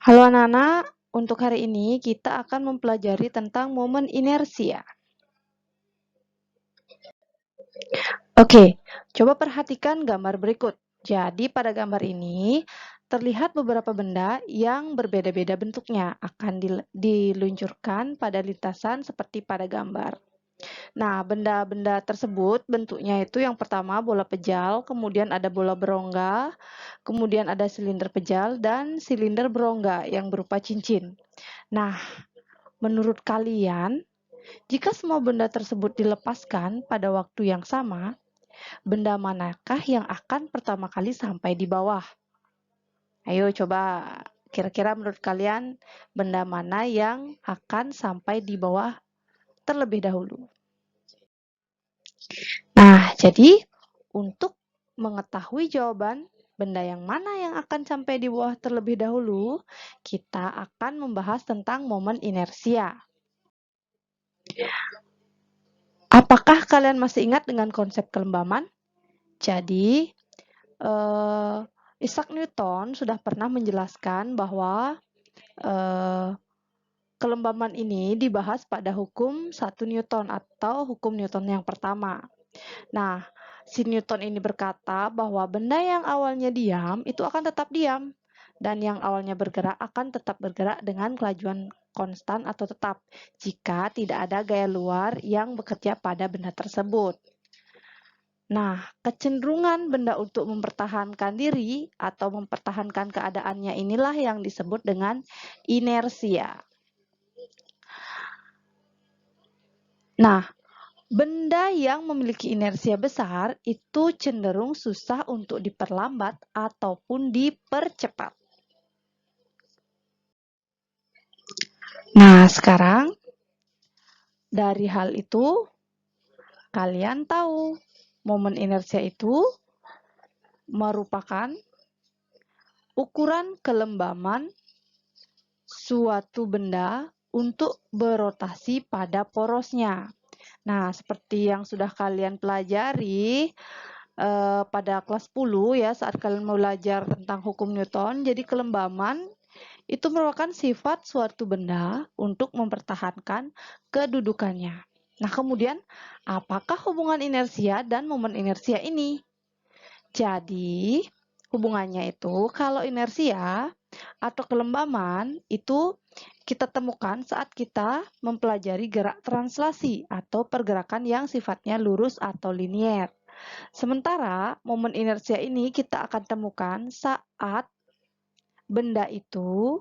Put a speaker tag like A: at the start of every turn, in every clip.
A: Halo anak-anak, untuk hari ini kita akan mempelajari tentang momen inersia. Oke, coba perhatikan gambar berikut. Jadi pada gambar ini terlihat beberapa benda yang berbeda-beda bentuknya akan diluncurkan pada lintasan seperti pada gambar. Nah, benda-benda tersebut bentuknya itu yang pertama bola pejal, kemudian ada bola berongga, kemudian ada silinder pejal, dan silinder berongga yang berupa cincin. Nah, menurut kalian, jika semua benda tersebut dilepaskan pada waktu yang sama, benda manakah yang akan pertama kali sampai di bawah? Ayo coba, kira-kira menurut kalian benda mana yang akan sampai di bawah terlebih dahulu? Nah, jadi untuk mengetahui jawaban benda yang mana yang akan sampai di bawah terlebih dahulu, kita akan membahas tentang momen inersia. Apakah kalian masih ingat dengan konsep kelembaman? Jadi, Isaac Newton sudah pernah menjelaskan bahwa kelembaman ini dibahas pada hukum 1 Newton atau hukum Newton yang pertama. Nah, si Newton ini berkata bahwa benda yang awalnya diam itu akan tetap diam, dan yang awalnya bergerak akan tetap bergerak dengan kelajuan konstan atau tetap jika tidak ada gaya luar yang bekerja pada benda tersebut. Nah, kecenderungan benda untuk mempertahankan diri atau mempertahankan keadaannya inilah yang disebut dengan inersia. Nah, benda yang memiliki inersia besar itu cenderung susah untuk diperlambat ataupun dipercepat. Nah, sekarang dari hal itu, kalian tahu momen inersia itu merupakan ukuran kelembaman suatu benda untuk berotasi pada porosnya. Nah, seperti yang sudah kalian pelajari pada kelas 10 ya, saat kalian belajar tentang hukum Newton, jadi kelembaman itu merupakan sifat suatu benda untuk mempertahankan kedudukannya. Nah, kemudian apakah hubungan inersia dan momen inersia ini? Jadi, hubungannya itu kalau inersia atau kelembaman itu kita temukan saat kita mempelajari gerak translasi atau pergerakan yang sifatnya lurus atau linier. Sementara momen inersia ini kita akan temukan saat benda itu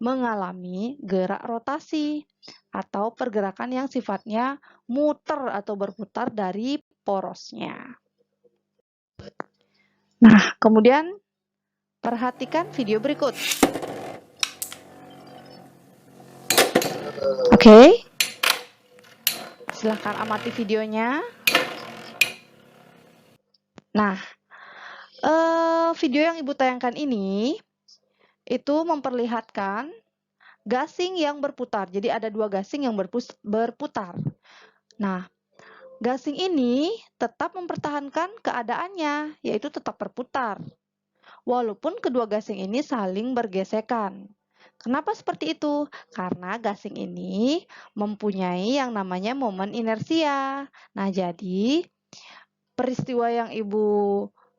A: mengalami gerak rotasi atau pergerakan yang sifatnya muter atau berputar dari porosnya. Nah, kemudian perhatikan video berikut. Oke, silahkan amati videonya. Nah, video yang Ibu tayangkan ini itu memperlihatkan gasing yang berputar. Jadi ada 2 gasing yang berputar. Nah, gasing ini tetap mempertahankan keadaannya, yaitu tetap berputar. Walaupun kedua gasing ini saling bergesekan. Kenapa seperti itu? Karena gasing ini mempunyai yang namanya momen inersia. Nah, jadi peristiwa yang Ibu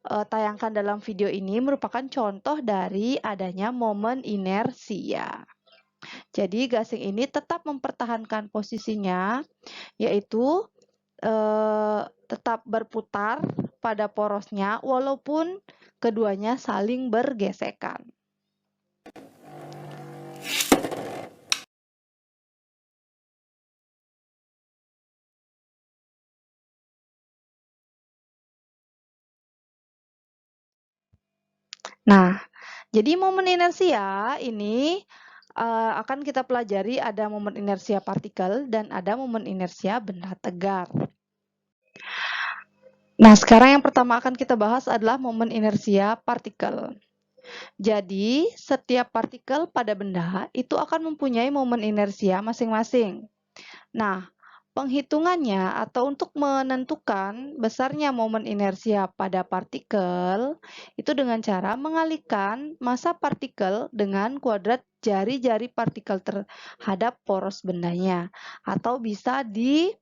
A: tayangkan dalam video ini merupakan contoh dari adanya momen inersia. Jadi gasing ini tetap mempertahankan posisinya, yaitu tetap berputar pada porosnya walaupun keduanya saling bergesekan. Nah, jadi momen inersia ini akan kita pelajari ada momen inersia partikel dan ada momen inersia benda tegar. Nah, sekarang yang pertama akan kita bahas adalah momen inersia partikel. Jadi, setiap partikel pada benda itu akan mempunyai momen inersia masing-masing. Nah, Penghitungannya atau untuk menentukan besarnya momen inersia pada partikel itu dengan cara mengalihkan massa partikel dengan kuadrat jari-jari partikel terhadap poros bendanya, atau bisa ditulis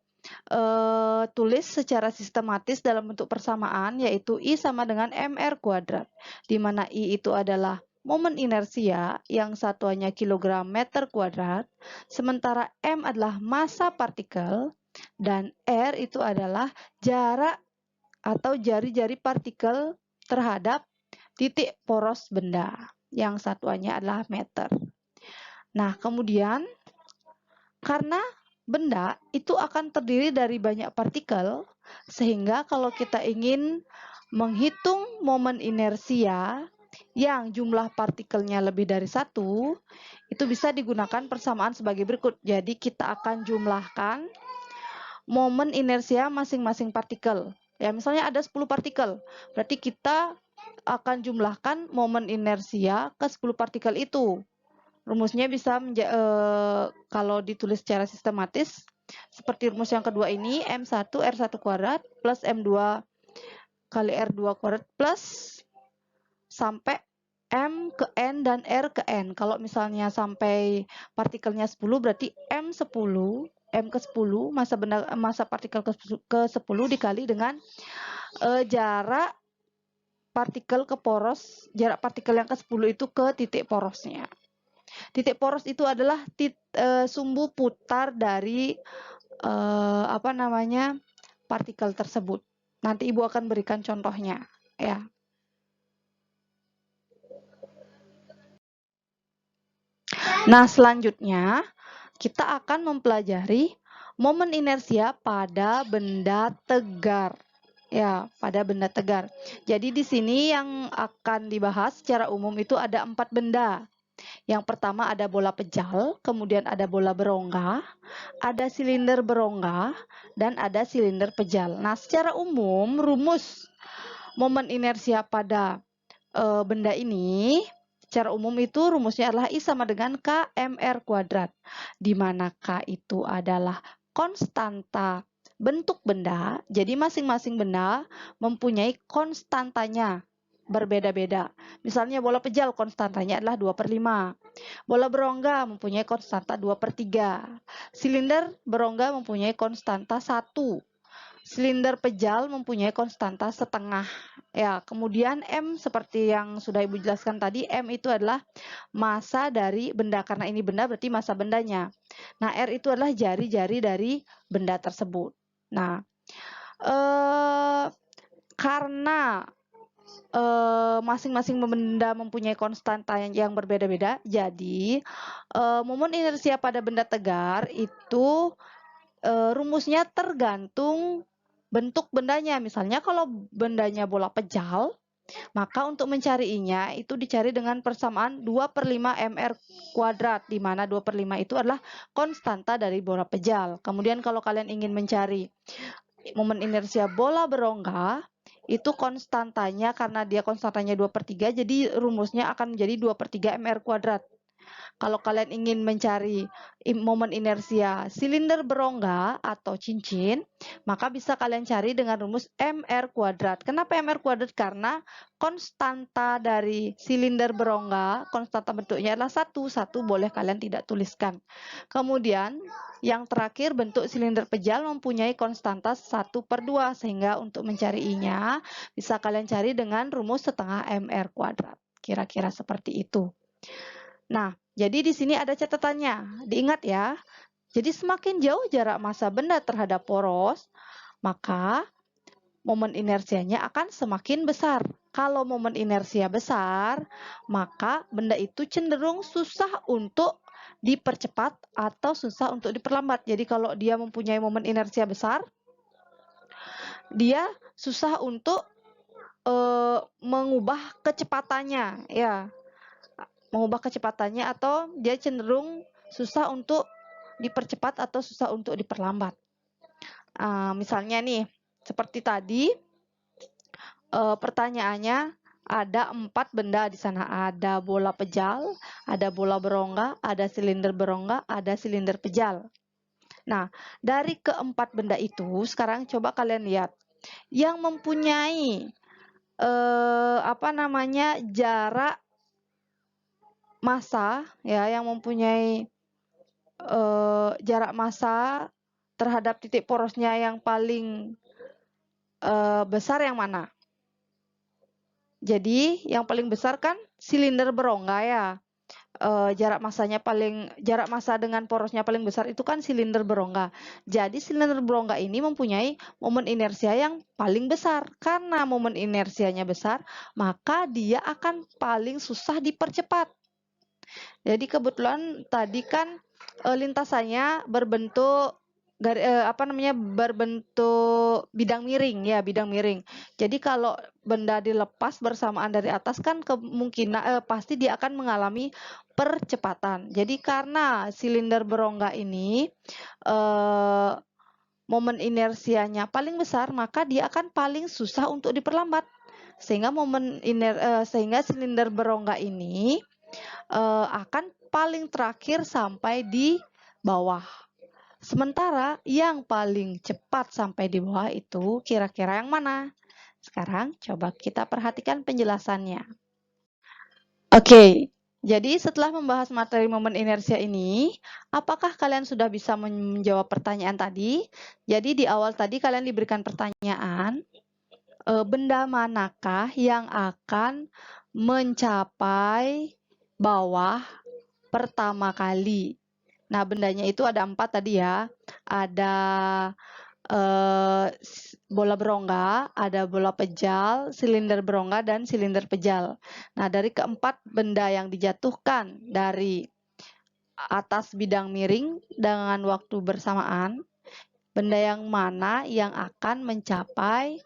A: secara sistematis dalam bentuk persamaan, yaitu I sama dengan mr kuadrat, di mana I itu adalah momen inersia yang satuannya kilogram meter kuadrat, sementara M adalah massa partikel, dan R itu adalah jarak atau jari-jari partikel terhadap titik poros benda yang satuannya adalah meter. Nah, kemudian karena benda itu akan terdiri dari banyak partikel, sehingga kalau kita ingin menghitung momen inersia yang jumlah partikelnya lebih dari 1, itu bisa digunakan persamaan sebagai berikut. Jadi kita akan jumlahkan momen inersia masing-masing partikel. Ya, misalnya ada 10 partikel, berarti kita akan jumlahkan momen inersia ke 10 partikel itu. Rumusnya bisa kalau ditulis secara sistematis seperti rumus yang kedua ini, M1 R1 kuadrat plus M2 kali R2 kuadrat plus sampai M ke N dan R ke N. Kalau misalnya sampai partikelnya 10 berarti M10, M ke 10, massa partikel ke 10 dikali dengan jarak partikel ke poros, jarak partikel yang ke 10 itu ke titik porosnya. Titik poros itu adalah sumbu putar dari partikel tersebut. Nanti Ibu akan berikan contohnya, ya. Nah, selanjutnya kita akan mempelajari momen inersia pada benda tegar. Ya, pada benda tegar. Jadi di sini yang akan dibahas secara umum itu ada 4 benda. Yang pertama ada bola pejal, kemudian ada bola berongga, ada silinder berongga, dan ada silinder pejal. Nah, secara umum rumus momen inersia pada benda ini secara umum itu rumusnya adalah I sama dengan K mr kuadrat, di mana K itu adalah konstanta bentuk benda, jadi masing-masing benda mempunyai konstantanya berbeda-beda. Misalnya bola pejal konstantanya adalah 2/5. Bola berongga mempunyai konstanta 2/3. Silinder berongga mempunyai konstanta 1. Silinder pejal mempunyai konstanta setengah. Ya, kemudian M seperti yang sudah Ibu jelaskan tadi, M itu adalah massa dari benda. Karena ini benda berarti massa bendanya. Nah, R itu adalah jari-jari dari benda tersebut. Nah, karena masing-masing benda mempunyai konstanta yang berbeda-beda, jadi momen inersia pada benda tegar itu rumusnya tergantung bentuk bendanya. Misalnya kalau bendanya bola pejal, maka untuk mencari I-nya itu dicari dengan persamaan 2/5 mr kuadrat, di mana 2/5 itu adalah konstanta dari bola pejal. Kemudian kalau kalian ingin mencari momen inersia bola berongga, itu konstantanya, karena dia konstantanya 2/3, jadi rumusnya akan menjadi 2/3 mr kuadrat. Kalau kalian ingin mencari momen inersia silinder berongga atau cincin, maka bisa kalian cari dengan rumus mr kuadrat. Kenapa mr kuadrat? Karena konstanta dari silinder berongga, konstanta bentuknya adalah 1. 1 boleh kalian tidak tuliskan. Kemudian yang terakhir, bentuk silinder pejal mempunyai konstanta 1/2, sehingga untuk mencari I-nya bisa kalian cari dengan rumus setengah mr kuadrat. Kira-kira seperti itu. Nah, jadi di sini ada catatannya. Diingat ya. Jadi semakin jauh jarak massa benda terhadap poros, maka momen inersianya akan semakin besar. Kalau momen inersia besar, maka benda itu cenderung susah untuk dipercepat atau susah untuk diperlambat. Jadi kalau dia mempunyai momen inersia besar, dia susah untuk mengubah kecepatannya, ya. Mengubah kecepatannya, atau dia cenderung susah untuk dipercepat atau susah untuk diperlambat. Misalnya nih, seperti tadi pertanyaannya ada 4 benda di sana. Ada bola pejal, ada bola berongga, ada silinder berongga, ada silinder pejal. Nah, dari keempat benda itu, sekarang coba kalian lihat. Yang mempunyai jarak massa, ya, yang mempunyai jarak massa terhadap titik porosnya yang paling besar yang mana? Jadi yang paling besar kan silinder berongga ya. Jarak massa dengan porosnya paling besar itu kan silinder berongga. Jadi silinder berongga ini mempunyai momen inersia yang paling besar. Karena momen inersianya besar, maka dia akan paling susah dipercepat. Jadi kebetulan tadi kan lintasannya berbentuk berbentuk bidang miring ya, bidang miring. Jadi kalau benda dilepas bersamaan dari atas kan kemungkinan pasti dia akan mengalami percepatan. Jadi karena silinder berongga ini momen inersianya paling besar, maka dia akan paling susah untuk diperlambat. Sehingga sehingga silinder berongga ini akan paling terakhir sampai di bawah. Sementara yang paling cepat sampai di bawah itu kira-kira yang mana? Sekarang coba kita perhatikan penjelasannya. Oke, jadi setelah membahas materi momen inersia ini, apakah kalian sudah bisa menjawab pertanyaan tadi? Jadi di awal tadi kalian diberikan pertanyaan, benda manakah yang akan mencapai bawah pertama kali? Nah, bendanya itu ada 4 tadi ya. Ada bola berongga, ada bola pejal, silinder berongga, dan silinder pejal. Nah, dari keempat benda yang dijatuhkan dari atas bidang miring dengan waktu bersamaan, benda yang mana yang akan mencapai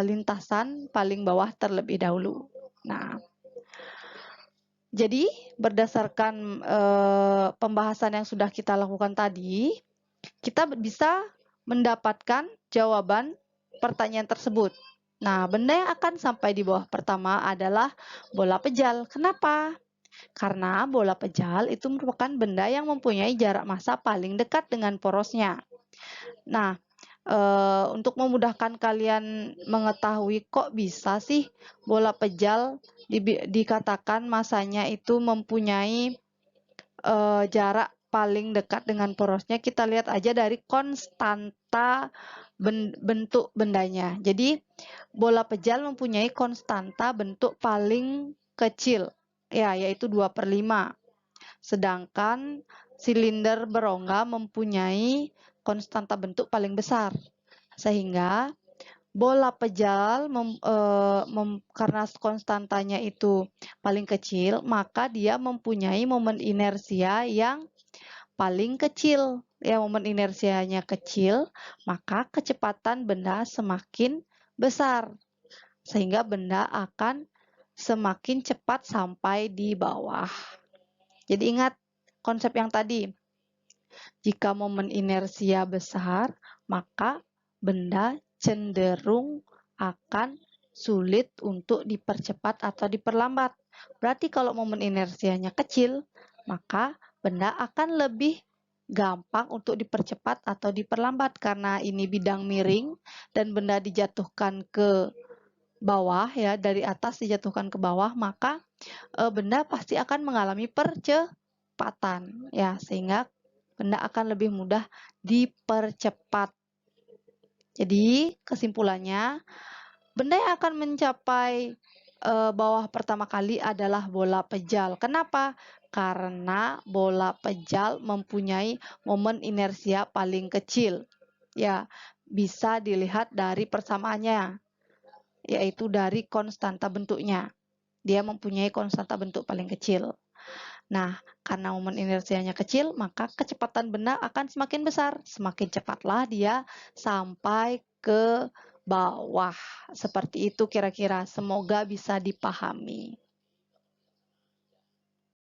A: lintasan paling bawah terlebih dahulu. Nah, jadi berdasarkan pembahasan yang sudah kita lakukan tadi, kita bisa mendapatkan jawaban pertanyaan tersebut. Nah, benda yang akan sampai di bawah pertama adalah bola pejal. Kenapa? Karena bola pejal itu merupakan benda yang mempunyai jarak massa paling dekat dengan porosnya. Nah, untuk memudahkan kalian mengetahui kok bisa sih bola pejal dikatakan massanya itu mempunyai jarak paling dekat dengan porosnya, kita lihat aja dari konstanta bentuk bendanya. Jadi bola pejal mempunyai konstanta bentuk paling kecil, ya, yaitu 2/5. Sedangkan silinder berongga mempunyai konstanta bentuk paling besar. Sehingga bola pejal karena konstantanya itu paling kecil, maka dia mempunyai momen inersia yang paling kecil. Ya, momen inersianya kecil, maka kecepatan benda semakin besar. Sehingga benda akan semakin cepat sampai di bawah. Jadi ingat konsep yang tadi. Jika momen inersia besar, maka benda cenderung akan sulit untuk dipercepat atau diperlambat. Berarti kalau momen inersianya kecil, maka benda akan lebih gampang untuk dipercepat atau diperlambat karena ini bidang miring dan benda dijatuhkan ke bawah ya, dari atas dijatuhkan ke bawah, maka benda pasti akan mengalami percepatan ya, sehingga benda akan lebih mudah dipercepat. Jadi kesimpulannya, benda yang akan mencapai bawah pertama kali adalah bola pejal. Kenapa? Karena bola pejal mempunyai momen inersia paling kecil. Ya, bisa dilihat dari persamaannya, yaitu dari konstanta bentuknya. Dia mempunyai konstanta bentuk paling kecil. Nah, karena momen inersianya kecil, maka kecepatan benda akan semakin besar. Semakin cepatlah dia sampai ke bawah. Seperti itu kira-kira. Semoga bisa dipahami.